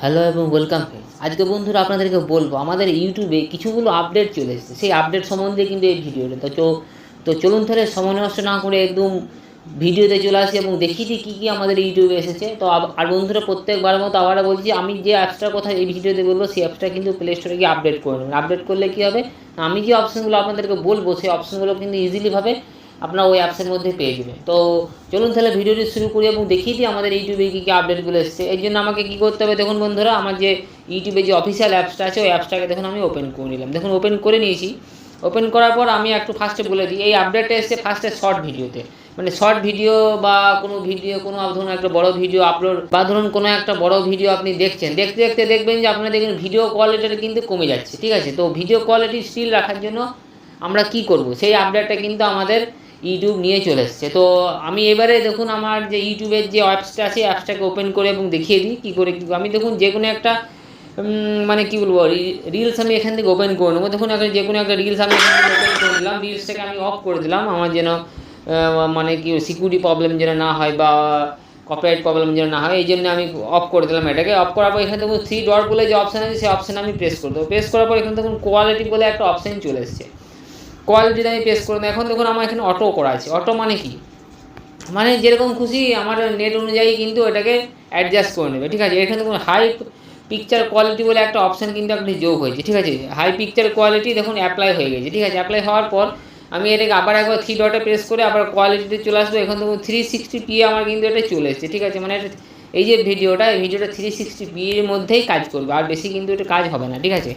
Hello এবং welcome friends. আজকে বন্ধুরা আপনাদেরকে বলবো আমাদের ইউটিউবে কিছুগুলো আপডেট চলে এসেছে, সেই আপডেট সম্বন্ধে কিন্তু এই ভিডিওটা। তো চলুন তাহলে সময় নষ্ট না করে একদম ভিডিওতে চলে আসি এবং দেখিয়ে দিই কী কী আমাদের ইউটিউবে এসেছে। তো আর বন্ধুরা প্রত্যেকবার মতো আবারও বলছি, আমি যে অ্যাপসটার কথা এই ভিডিওতে বলবো সেই অ্যাপসটা কিন্তু প্লে স্টোরে গিয়ে আপডেট করে নেবেন। আপডেট করলে কী হবে, আমি যে অপশানগুলো আপনাদেরকে বলবো সেই অপশানগুলো কিন্তু ইজিলিভাবে আপনার ওই অ্যাপসের মধ্যে পেয়ে যাবেন। তো চলুন তাহলে ভিডিওটি শুরু করি এবং দেখিয়ে দিই আমাদের ইউটিউবে কী কী আপডেটগুলো এসেছে। এই জন্য আমাকে কী করতে হবে, দেখুন বন্ধুরা, আমার যে ইউটিউবে যে অফিসিয়াল অ্যাপসটা আছে ওই অ্যাপসটাকে দেখুন আমি ওপেন করে নিলাম। দেখুন ওপেন করে নিয়েছি। ওপেন করার পর আমি একটু ফার্স্টে বলে দিই, এই আপডেটটা এসেছে ফার্স্টে শর্ট ভিডিওতে, মানে শর্ট ভিডিও বা কোনো ভিডিও, কোনো ধরুন একটা বড় ভিডিও আপলোড বা ধরুন কোনো একটা বড় ভিডিও আপনি দেখছেন, দেখতে দেখতে দেখবেন যে আপনার দেখবেন ভিডিও কোয়ালিটিটা কিন্তু কমে যাচ্ছে। ঠিক আছে, তো ভিডিও কোয়ালিটি স্টিল রাখার জন্য আমরা কি করব, সেই আপডেটটা কিন্তু আমাদের ইউটিউব নিয়ে চলে এসছে। তো আমি এবারে দেখুন আমার যে ইউটিউবের যে অ্যাপসটা আছে অ্যাপসটাকে ওপেন করে এবং দেখিয়ে দিই কী করে আমি দেখুন যে কোনো একটা মানে কী বলবো, রিলস আমি এখান থেকে ওপেন করে নেবো। দেখুন যে কোনো একটা রিলস আমি এখান থেকে ওপেন করে দিলাম, রিলসটাকে আমি অফ করে দিলাম, আমার যেন মানে কি সিকিউরিটি প্রবলেম যেন না হয় বা কপিরাইট প্রবলেম যেন না হয়, এই জন্য আমি অফ করে দিলাম। এটাকে অফ করার পর এখানে দেখুন থ্রি ডট বলে যে অপশান আছে সেই অপশানে আমি প্রেস করে দেবো। প্রেস করার পর এখানে দেখুন কোয়ালিটি বলে একটা অপশান চলে এসছে। কোয়ালিটিতে আমি প্রেস করে দেবো। এখন দেখুন আমার এখানে অটো করা আছে। অটো মানে কি, মানে যেরকম খুশি আমার নেট অনুযায়ী কিন্তু এটাকে অ্যাডজাস্ট করে নেবে। ঠিক আছে, এখানে দেখুন হাই পিকচার কোয়ালিটি বলে একটা অপশান কিন্তু আপনি যোগ হয়েছে। ঠিক আছে, হাই পিকচার কোয়ালিটি দেখুন অ্যাপ্লাই হয়ে গেছে। ঠিক আছে, অ্যাপ্লাই হওয়ার পর আমি এটাকে আবার একবার থ্রি ডটে প্রেস করে আবার কোয়ালিটিতে চলে আসবো। এখন দেখুন 360p আমার কিন্তু এটা চলে এসেছে। ঠিক আছে, মানে এই যে ভিডিওটা 360p এর মধ্যেই কাজ করবে, আর বেশি কিন্তু এটা কাজ হবে না। ঠিক আছে,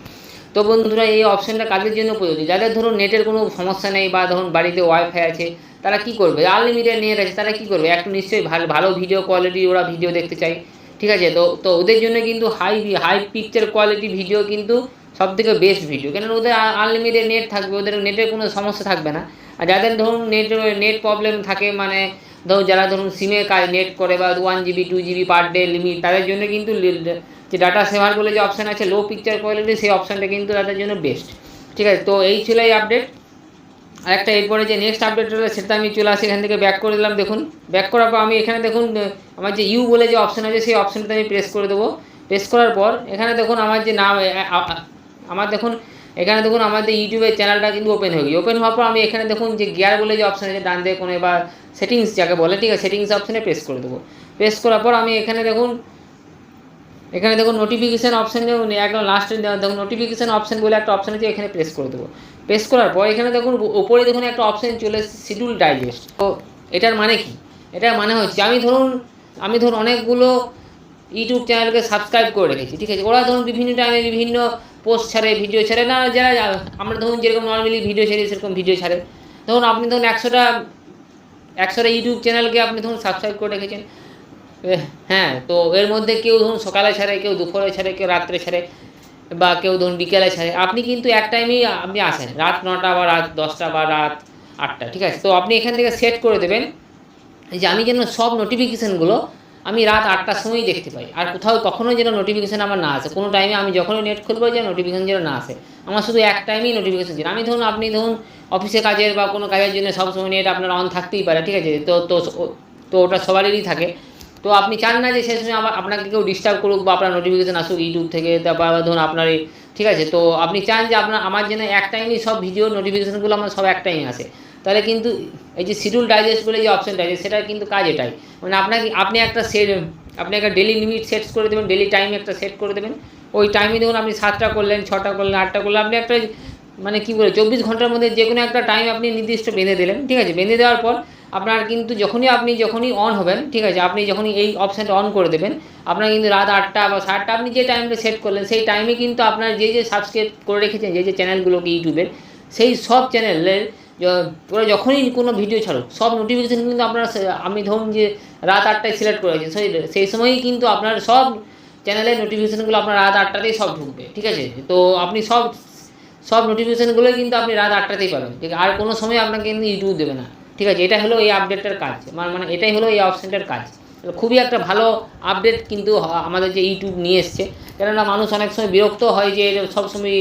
তো বন্ধুরা এই অপশানটা কাজের জন্য প্রয়োজন, যাদের ধরুন নেটের কোনো সমস্যা নেই বা ধরুন বাড়িতে ওয়াইফাই আছে, তারা কি করবে, আনলিমিটেড নেট আছে, তারা কি করবে, একটু নিশ্চয়ই ভালো ভিডিও কোয়ালিটি ওরা ভিডিও দেখতে চায়। ঠিক আছে, তো ওদের জন্য কিন্তু হাই পিকচার কোয়ালিটি ভিডিও কিন্তু সবথেকে বেস্ট ভিডিও, কেন ওদের আনলিমিটেড নেট থাকবে, ওদের নেটের কোনো সমস্যা থাকবে না। আর যাদের ধরুন নেট প্রবলেম থাকে, মানে ধরুন যারা ধরুন সিমে নেট করে বা 1 GB 2 GB per day limit, তাদের জন্য কিন্তু যে ডাটা সেভার বলে যে অপশান আছে লো পিকচার কোয়ালিটি, সেই অপশানটা কিন্তু তাদের জন্য বেস্ট। ঠিক আছে, তো এই ছিল এই আপডেট। আরেকটা এরপরে যে নেক্সট আপডেট হলো সেটা আমি চলে আসি, এখান থেকে ব্যাক করে দিলাম। দেখুন ব্যাক করার পর আমি এখানে দেখুন আমার যে ইউ বলে যে অপশান আছে সেই অপশানটা আমি প্রেস করে দেবো। প্রেস করার পর এখানে দেখুন আমার যে নাম, আমার দেখুন এখানে দেখুন আমাদের ইউটিউবের চ্যানেলটা কিন্তু ওপেন হয়ে গেছে। ওপেন হওয়ার পর আমি এখানে দেখুন যে গিয়ার বলে যে অপশান আছে ডান দিকে কোণে বা সেটিংস যাকে বলে, ঠিক আছে, সেটিংস অপশানে প্রেস করে দেবো। প্রেস করার পর আমি এখানে দেখুন নোটিফিকেশান অপশান, একদম লাস্টে দেখুন নোটিফিকেশান অপশান বলে একটা অপশান আছে, এখানে প্রেস করে দেবো। প্রেস করার পর এখানে দেখুন ওপরে দেখুন একটা অপশান চলে এসেছে শিডিউল ডাইজেস্ট। তো এটার মানে কি, এটার মানে হচ্ছে আমি ধরুন অনেকগুলো ইউটিউব চ্যানেলকে সাবস্ক্রাইব করে রেখেছি। ঠিক আছে, ওরা ধরুন বিভিন্ন টাইমে বিভিন্ন পোস্ট ছাড়ে, ভিডিও ছাড়ে, না যারা আমরা ধরুন যেরকম নর্মালি ভিডিও ছাড়ি সেরকম ভিডিও ছাড়ে। ধরুন আপনি ধরুন একশোটা ইউটিউব চ্যানেলকে আপনি ধরুন সাবস্ক্রাইব করে রেখেছেন। হ্যাঁ, তো এর মধ্যে কেউ ধরুন সকালে ছাড়ে, কেউ দুপুরে ছাড়ে, কেউ রাত্রে ছাড়ে বা কেউ ধরুন বিকেলে ছাড়ে। আপনি কিন্তু এক টাইমেই আপনি আসেন, রাত 9টা বা রাত 10টা বা রাত 8টা। ঠিক আছে, তো আপনি এখান থেকে সেট করে দেবেন যে আমি যেন সব নোটিফিকেশানগুলো আমি রাত 8টার সময়ই দেখতে পাই, আর কোথাও কখনোই যেন নোটিফিকেশান আমার না আসে। কোনো টাইমে আমি যখনই নেট খুলবো যেন নোটিফিকেশান যেন না আসে, আমার শুধু এক টাইমেই নোটিফিকেশান যেন আপনি ধরুন অফিসে কাজের বা কোনো কাজের জন্য সবসময় নেট আপনার অন থাকতেই পারে। ঠিক আছে, তো ওটা সবারই থাকে। তো আপনি চান না যে সেই সময় আবার আপনাকে কেউ ডিস্টার্ব করুক বা আপনার নোটিফিকেশান আসুক ইউটিউব থেকে, তারপর ধরুন আপনার ঠিক আছে, তো আপনি চান যে আমার যেন এক টাইমেই সব ভিডিও নোটিফিকেশানগুলো আমার সব এক টাইমে আসে, তাহলে কিন্তু এই যে শিডিউল ডাইজেস্ট বলে যে অপশানটা আছে সেটা কিন্তু কাজ এটাই, মানে আপনি একটা ডেলি লিমিট সেট করে দেবেন, ডেলি টাইম একটা সেট করে দেবেন। ওই টাইমে দেখুন আপনি 7টা করলেন, 6টা করলেন, 8টা করলেন, আপনি একটা মানে কী বলে 24 ঘন্টার মধ্যে যে কোনো একটা টাইম আপনি নির্দিষ্ট বেঁধে দিলেন। ঠিক আছে, বেঁধে দেওয়ার পর আপনার কিন্তু যখনই অন হবেন, ঠিক আছে, আপনি যখনই এই অপশানটা অন করে দেবেন, আপনার কিন্তু রাত 8টা বা 7টা আপনি যে টাইমটা সেট করলেন সেই টাইমে কিন্তু আপনার যে সাবস্ক্রাইব করে রেখেছেন যে চ্যানেলগুলোকে ইউটিউবের, সেই সব চ্যানেলের ওরা যখনই কোনো ভিডিও ছাড়ুক সব নোটিফিকেশান কিন্তু আমি ধরুন যে রাত 8টায় সিলেক্ট করেছেন, সেই সময়ই কিন্তু আপনার সব চ্যানেলের নোটিফিকেশানগুলো আপনার রাত 8টাতেই সব ঢুকবে। ঠিক আছে, তো আপনি সব নোটিফিকেশানগুলোই কিন্তু আপনি রাত 8টাতেই পাবেন। ঠিক আছে, আর কোনো সময় আপনাকে কিন্তু ইউটিউব দেবে না। ঠিক আছে, এটা হলো এই আপডেটটার কাজ, মানে এটাই হলো এই অপশানটার কাজ। খুবই একটা ভালো আপডেট কিন্তু আমাদের যে ইউটিউব নিয়ে এসছে, কেননা মানুষ অনেক সময় বিরক্ত হয় যে সবসময়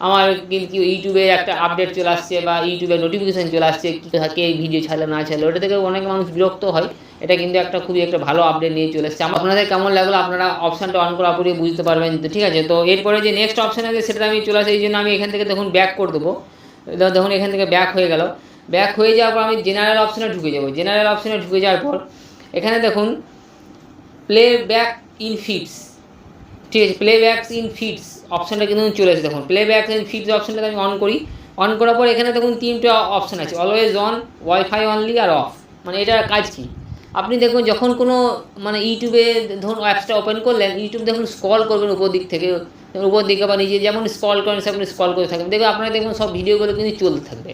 আমার কিন্তু ইউটিউবে একটা আপডেট চলে আসছে বা ইউটিউবে নোটিফিকেশান চলে আসছে, কে ভিডিও ছাড়লে না ছাড়লে, ওটা থেকে অনেক মানুষ বিরক্ত হয়। এটা কিন্তু একটা খুবই একটা ভালো আপডেট নিয়ে চলে এসেছে। আপনাদের কেমন লাগলো আপনারা অপশানটা অন করার পরে বুঝতে পারবেন। তো ঠিক আছে, তো এরপরে যে নেক্সট অপশান আছে সেটা আমি চলে আসে, এই জন্য আমি এখান থেকে দেখুন ব্যাক করে দেবো। দেখুন এখান থেকে ব্যাক হয়ে গেল। ব্যাক হয়ে যাওয়ার পর আমি জেনারেল অপশানে ঢুকে যাবো। জেনারেল অপশানে ঢুকে যাওয়ার পর এখানে দেখুন প্লে ব্যাক ইন ফিডস, ঠিক আছে, প্লে ব্যাক ইন ফিডস অপশানটা কিন্তু চলে এসেছে। দেখুন প্লে ব্যাক ইন ফিডস অপশানটা আমি অন করি। অন করার পর এখানে দেখুন 3টে অপশান আছে, অলওয়েজ অন, ওয়াইফাই অনলি আর অফ। মানে এটার কাজ কী, আপনি দেখুন যখন কোনো মানে ইউটিউবে ধরুন অ্যাপসটা ওপেন করলেন, ইউটিউব দেখুন স্ক্রল করবেন উপর দিক থেকে, উপর দিকে বা নিজে যেমন স্ক্রল করেন আপনি স্ক্রল করে থাকবেন, দেখবেন আপনারা দেখবেন সব ভিডিওগুলো কিন্তু চলতে থাকবে।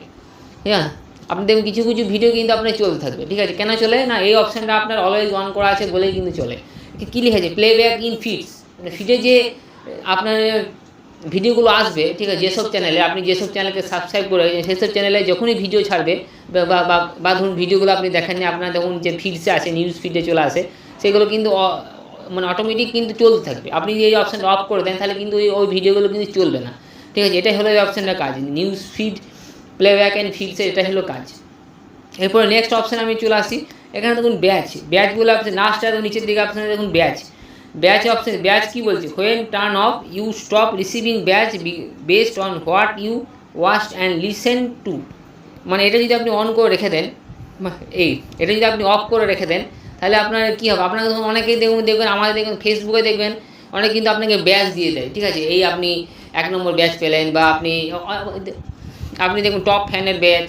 হ্যাঁ, আপনি দেখবেন কিছু কিছু ভিডিও কিন্তু আপনার চলতে থাকবে। ঠিক আছে, কেন চলে না, এই অপশানটা আপনার অলওয়েজ অন করা আছে বলেই কিন্তু চলে। কী লিখেছে, প্লে ব্যাক ইন ফিডস, মানে ফিডে যে আপনার ভিডিওগুলো আসবে, ঠিক আছে, যেসব চ্যানেলে আপনি যেসব চ্যানেলকে সাবস্ক্রাইব করে সেসব চ্যানেলে যখনই ভিডিও ছাড়বে বা ধরুন ভিডিওগুলো আপনি দেখেননি, আপনার দেখুন যে ফিডসে আসে, নিউজ ফিডে চলে আসে, সেগুলো কিন্তু মানে অটোমেটিক কিন্তু চলতে থাকবে। আপনি যদি এই অপশানটা অফ করে দেন তাহলে কিন্তু ওই ভিডিওগুলো কিন্তু চলবে না। ঠিক আছে, এটাই হলো এই অপশানটার কাজ, news feed play back and ফিডসে এটাই হলো কাজ। এরপরে নেক্সট অপশান আমি চলে আসি। এখানে দেখুন ব্যাচগুলো আপনি লাস্টে নিচের দিকে আপনারা দেখুন ব্যাচ অপশন। ব্যাচ কী বলছে, when turn off you stop receiving batch based on what you watch and listen to. মানে এটা যদি আপনি অন করে রেখে দেন, এটা যদি আপনি অফ করে রেখে দেন তাহলে আপনার কী হবে, আপনাকে ধরুন অনেকেই দেখবেন আমাদের দেখবেন ফেসবুকে দেখবেন অনেক কিন্তু আপনাকে ব্যাচ দিয়ে দেয়। ঠিক আছে, এই আপনি 1 নম্বর ব্যাচ পেলেন, বা আপনি দেখুন টপ ফ্যানের ব্যাচ,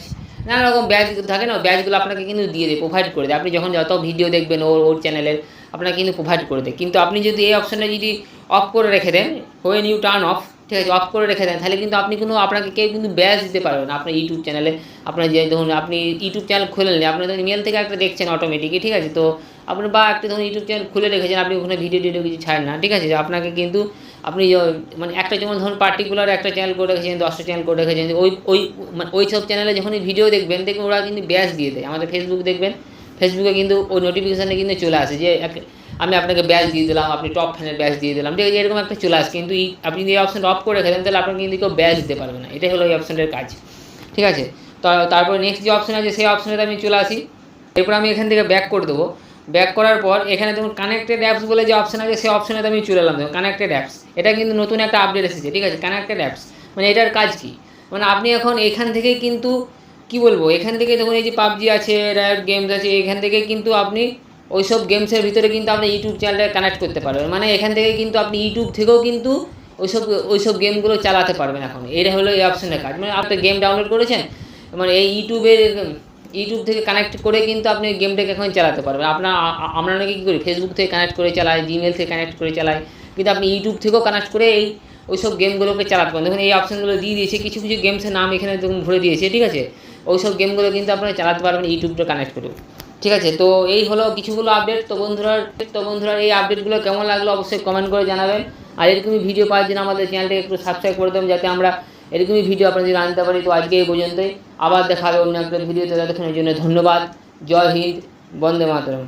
নানা রকম ব্যাচ থাকে না, ব্যাচগুলো আপনাকে কিন্তু দিয়ে দেয়, প্রোভাইড করে দেয়। আপনি যখন যত ভিডিও দেখবেন ওর চ্যানেলের আপনাকে কিন্তু প্রোভাইড করে দেয়। কিন্তু আপনি যদি এই অপশানটা যদি অফ করে রেখে দেন, হোয়েন ইউ টার্ন অফ, ঠিক আছে, অফ করে রেখে দেন, তাহলে কিন্তু আপনাকে কেউ কিন্তু ব্যাচ দিতে পারবে না আপনার ইউটিউব চ্যানেলে। আপনার যে ধরুন আপনি ইউটিউব চ্যানেল খুলে নিলেন, আপনার ধরুন ইমেল থেকে একটা দেখছেন অটোমেটিকই, ঠিক আছে, তো আপনি বা একটা ধরুন ইউটিউব চ্যানেল খুলে রেখেছেন, আপনি ওখানে ভিডিও কিছু ছাড়েন না, ঠিক আছে, আপনাকে কিন্তু আপনি মানে একটা যেমন ধরুন পার্টিকুলার একটা চ্যানেল করে রেখেছেন, 10টা চ্যানেল করে রেখেছেন, ওই সব চ্যানেলে যখনই ভিডিও দেখবেন ওরা কিন্তু ব্যাচ দিয়ে দেয়। আমাদের ফেসবুক দেখবেন, ফেসবুকে কিন্তু ওই নোটিফিকেশানে কিন্তু চলে আসে যে আমি আপনাকে ব্যাচ দিয়ে দিলাম, আপনি টপ ফ্যানের ব্যাচ দিয়ে দিলাম, ঠিক আছে, এরকম একটা চলে আসে। কিন্তু আপনি যদি এই অপশানটা অফ করে রেখে দেন তাহলে আপনাকে কিন্তু কেউ ব্যাচ দিতে পারবে না। এটাই হলো এই অপশানটার কাজ। ঠিক আছে, তো তারপরে নেক্সট যে অপশান আছে সেই অপশানে আমি চলে আসি। এরপর আমি এখান থেকে ব্যাক করে দেবো। ব্যাক করার পর এখানে দেখুন কানেক্টেড অ্যাপস বলে যে অপশান আছে সেই অপশানে আমি চলে এলাম। দেখুন কানেক্টেড অ্যাপস, এটা কিন্তু নতুন একটা আপডেট এসেছে। ঠিক আছে, কানেক্টেড অ্যাপস মানে এটার কাজ কী, মানে আপনি এখন এখান থেকেই কিন্তু কী বলবো, এখান থেকে দেখুন এই যে পাবজি আছে, রায়ট গেমস আছে, এখান থেকে কিন্তু আপনি ওই সব গেমসের ভিতরে কিন্তু আপনি ইউটিউব চ্যানেলটা কানেক্ট করতে পারবেন। মানে এখান থেকে কিন্তু আপনি ইউটিউব থেকেও কিন্তু ওইসব গেমগুলো চালাতে পারবেন এখন। এটা হলো এই অপশানের কাজ। মানে আপনি গেম ডাউনলোড করেছেন, মানে এই ইউটিউব থেকে কানেক্ট করে কিন্তু আপনি গেমটাকে এখন চালাতে পারবেন। আমরা অনেকে কী করি, ফেসবুক থেকে কানেক্ট করে চালাই, জিমেল থেকে কানেক্ট করে চালাই, কিন্তু আপনি ইউটিউব থেকেও কানেক্ট করে ওইসব গেমগুলোকে চালাতে পারেন। দেখুন এই অপশানগুলো দিয়ে দিয়েছে, কিছু কিছু গেমসের নাম এখানে দেখুন ভরে দিয়েছে। ঠিক আছে, ওইসব গেমগুলো কিন্তু আপনারা চালাতে পারবেন ইউটিউবটা কানেক্ট করে। ঠিক আছে, তো এই হলো কিছুগুলো আপডেট। তো বন্ধুরা এই আপডেটগুলো কেমন লাগলো অবশ্যই কমেন্ট করে জানাবেন। আর এরকমই ভিডিও পাওয়ার জন্য আমাদের চ্যানেলটাকে একটু সাবস্ক্রাইব করে দেবেন, যাতে আমরা এরকমই ভিডিও আপনাদের আনতে পারি। তো আজকে এই পর্যন্তই, আবার দেখা হবে অন্য একটা ভিডিওতে। ততক্ষণের জন্য ধন্যবাদ। জয় হিন্দ, বন্দে মাতরম।